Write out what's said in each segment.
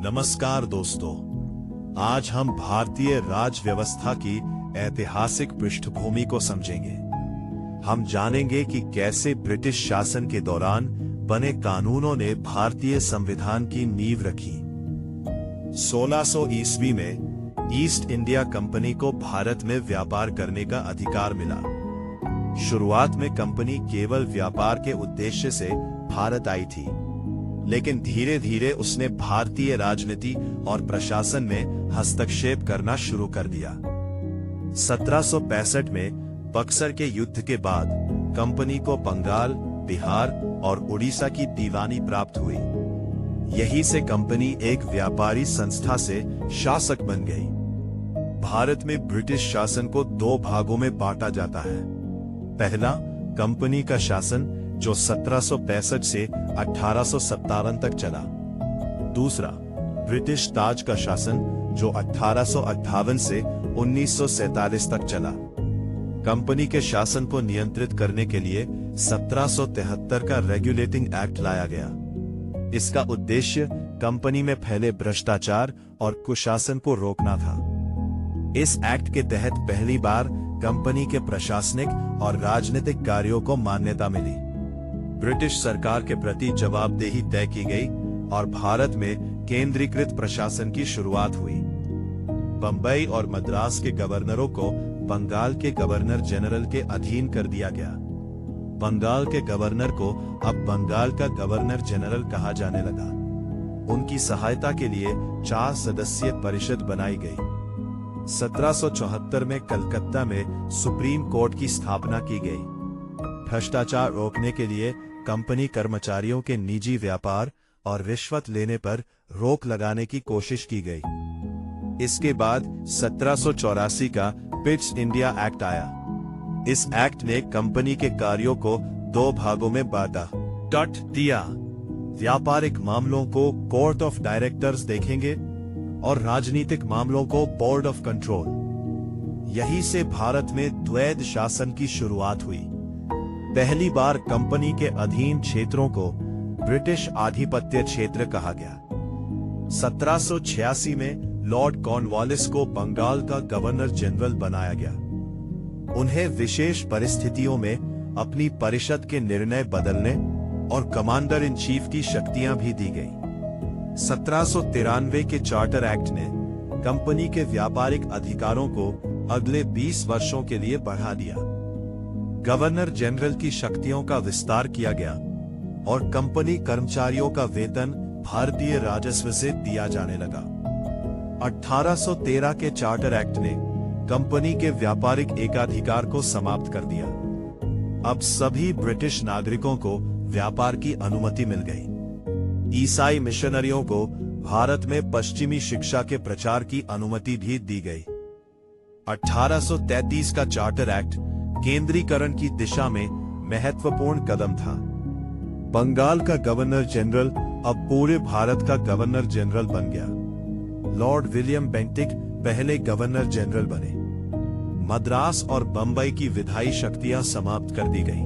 नमस्कार दोस्तों, आज हम भारतीय राज व्यवस्था की ऐतिहासिक पृष्ठभूमि को समझेंगे। हम जानेंगे कि कैसे ब्रिटिश शासन के दौरान बने कानूनों ने भारतीय संविधान की नींव रखी। 1600 ईस्वी में ईस्ट इंडिया कंपनी को भारत में व्यापार करने का अधिकार मिला। शुरुआत में कंपनी केवल व्यापार के उद्देश्य से भारत आई थी, लेकिन धीरे धीरे उसने भारतीय राजनीति और प्रशासन में हस्तक्षेप करना शुरू कर दिया। 1765 में बक्सर के युद्ध के बाद कंपनी को बंगाल, बिहार और उड़ीसा की दीवानी प्राप्त हुई। यहीं से कंपनी एक व्यापारी संस्था से शासक बन गई। भारत में ब्रिटिश शासन को दो भागों में बांटा जाता है। पहला, कंपनी का शासन जो 1765 से 1857 तक चला। दूसरा, ब्रिटिश ताज का शासन जो 1858 से 1947 तक चला। कंपनी के शासन को नियंत्रित करने के लिए 1773 का रेगुलेटिंग एक्ट लाया गया। इसका उद्देश्य कंपनी में फैले भ्रष्टाचार और कुशासन को रोकना था। इस एक्ट के तहत पहली बार कंपनी के प्रशासनिक और राजनीतिक कार्यों को मान्यता मिली। ब्रिटिश सरकार के प्रति जवाबदेही तय की गई और भारत में केंद्रीकृत प्रशासन की शुरुआत हुई। बंबई और मद्रास के गवर्नरों को बंगाल के गवर्नर जनरल के अधीन कर दिया गया। बंगाल के गवर्नर को अब बंगाल का गवर्नर जनरल कहा जाने लगा। उनकी सहायता के लिए 4 सदस्यीय परिषद बनाई गई। 1774 में कलकत्ता में सुप्रीम कोर्ट की स्थापना की गई। भ्रष्टाचार रोकने के लिए कंपनी कर्मचारियों के निजी व्यापार और रिश्वत लेने पर रोक लगाने की कोशिश की गई। इसके बाद 1784 का पिट्स इंडिया एक्ट आया। इस एक्ट ने कंपनी के कार्यों को 2 भागों में बांटा दिया। व्यापारिक मामलों को कोर्ट ऑफ डायरेक्टर्स देखेंगे और राजनीतिक मामलों को बोर्ड ऑफ कंट्रोल। यहीं से भारत में द्वैध शासन की शुरुआत हुई। पहली बार कंपनी के अधीन क्षेत्रों को ब्रिटिश आधिपत्य क्षेत्र कहा गया। 1786 में लॉर्ड कॉर्नवालिस को बंगाल का गवर्नर जनरल बनाया गया। उन्हें विशेष परिस्थितियों में अपनी परिषद के निर्णय बदलने और कमांडर इन चीफ की शक्तियां भी दी गई। 1793 के चार्टर एक्ट ने कंपनी के व्यापारिक अधिकारों को अगले 20 वर्षों के लिए बढ़ा दिया। गवर्नर जनरल की शक्तियों का विस्तार किया गया और कंपनी कर्मचारियों का वेतन भारतीय राजस्व से दिया जाने लगा। 1813 के चार्टर एक्ट ने कंपनी के व्यापारिक एकाधिकार को समाप्त कर दिया। अब सभी ब्रिटिश नागरिकों को व्यापार की अनुमति मिल गई। ईसाई मिशनरियों को भारत में पश्चिमी शिक्षा के प्रचार की अनुमति भी दी गई। 1833 का चार्टर एक्ट केंद्रीकरण की दिशा में महत्वपूर्ण कदम था। बंगाल का गवर्नर जनरल अब पूरे भारत का गवर्नर जनरल बन गया। लॉर्ड विलियम बेंटिक पहले गवर्नर जनरल बने। मद्रास और बंबई की विधायी शक्तियां समाप्त कर दी गई।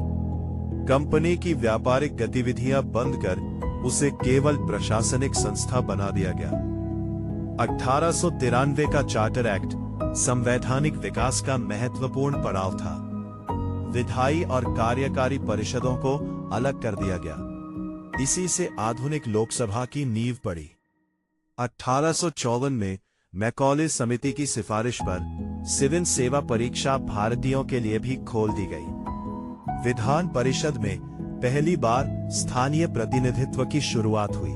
कंपनी की व्यापारिक गतिविधियां बंद कर उसे केवल प्रशासनिक संस्था बना दिया गया। 1893 का चार्टर एक्ट संवैधानिक विकास का महत्वपूर्ण पड़ाव था। विधायी और कार्यकारी परिषदों को अलग कर दिया गया। इसी से आधुनिक लोकसभा की नींव पड़ी। 1854 में मैकॉले समिति की सिफारिश पर सिविल सेवा परीक्षा भारतीयों के लिए भी खोल दी गई। विधान परिषद में पहली बार स्थानीय प्रतिनिधित्व की शुरुआत हुई।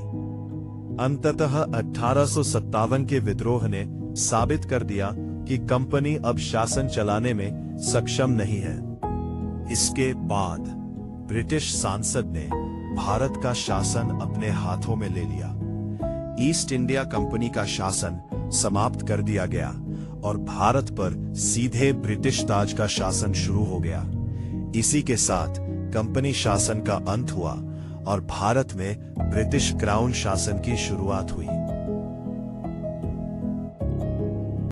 अंततः 1857 के विद्रोह ने साबित कर दिया कि कंपनी अब शासन चलाने में सक्षम नहीं है। इसके बाद ब्रिटिश सांसद ने भारत का शासन अपने हाथों में ले लिया। ईस्ट इंडिया कंपनी का शासन समाप्त कर दिया गया और भारत पर सीधे ब्रिटिश ताज का शासन शुरू हो गया। इसी के साथ कंपनी शासन का अंत हुआ और भारत में ब्रिटिश क्राउन शासन की शुरुआत हुई।